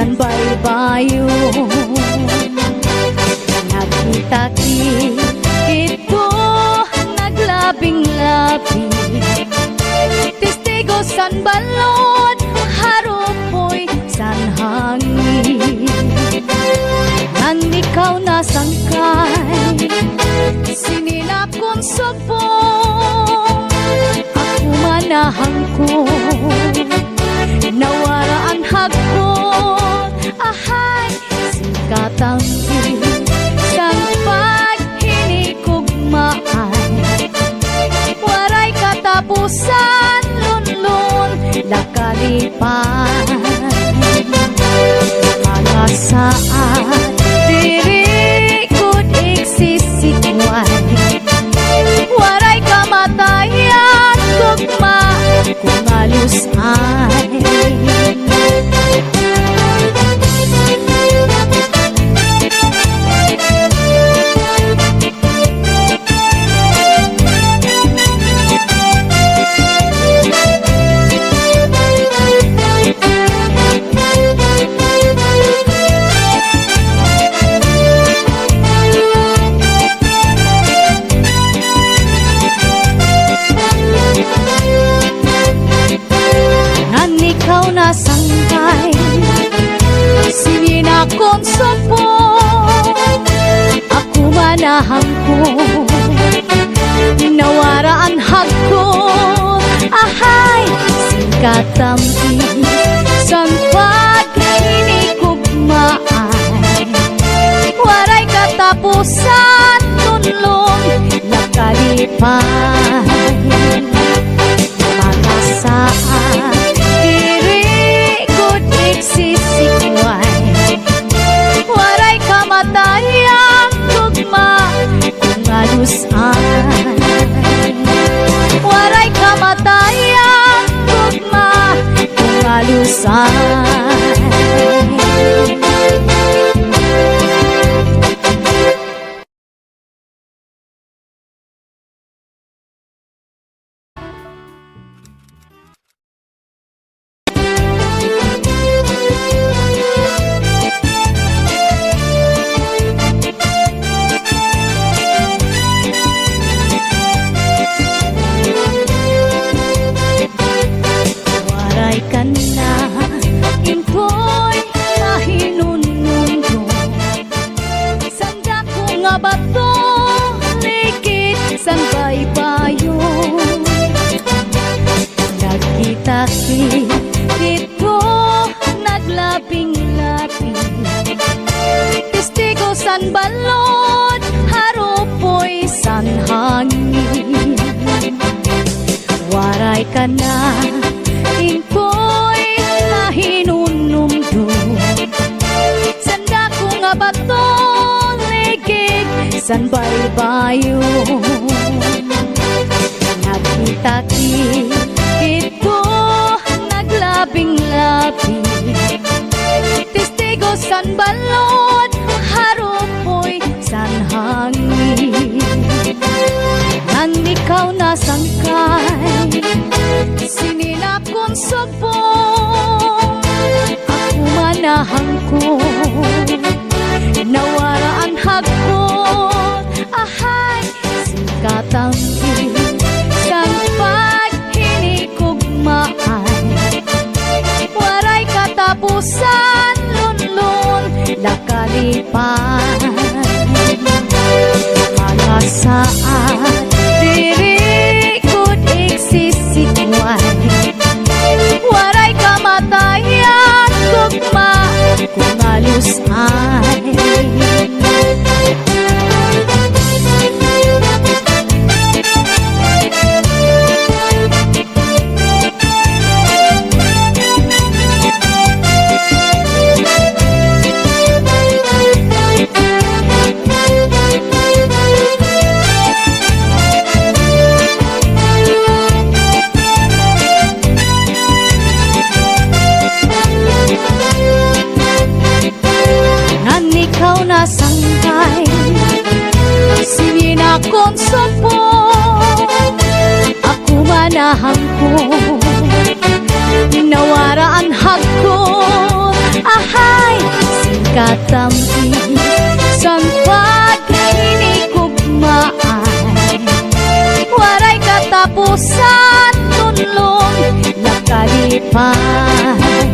san baybayon. Nagkita-kit ko naglabing-labi, testigo san balon, harupoy san hangin. Nang ikaw nasangkay, sininakon subong, ako manahang ko, nawaraan hagkot, ahay, sikatang sang paghinikugmaan. Waray katapusan, lunlun, lakalipan. Mga saan, diri ko'y igsisikway. Waray kamatayan, gugma, kumalusay. Nasangkay, sininakon subong, ako manahang ko, nawaraan hagkot, ahay, singkatampi, san paghinikugmaan. Waray katapusan, tunlong, nakalipan. Mga saan, sisikway. Waray kamatayang tugma, kungalusan. Waray kamatayang tugma, kungalusan. Nagkita-kit ko naglabing-labi, testigo san balon, harupoy san hangin. Waray ka na, inko'y mahinunumdum, sanda ko nga bato, ligid san baybayon. Nagkita-kit ko naglabing-labi, testigo san balon, harupoy san hangin. Nang ikaw nasangkay, sininakon subong, ako manahang ko, nawaraan hagkot, ahay, sikatang sang paghinikugmaan. Waray katapusan, lunlun, lakalipan. Mga saan, diri ko'y igsisikway. Waray kamatayan, gugma, kungalusay. Nasangkay, sininakon subong, ako manahang ko, nawaraan hagkot, Ahay, singkatamis sang paghinigugmaan. Waray katapusan, tunlong nakalipay.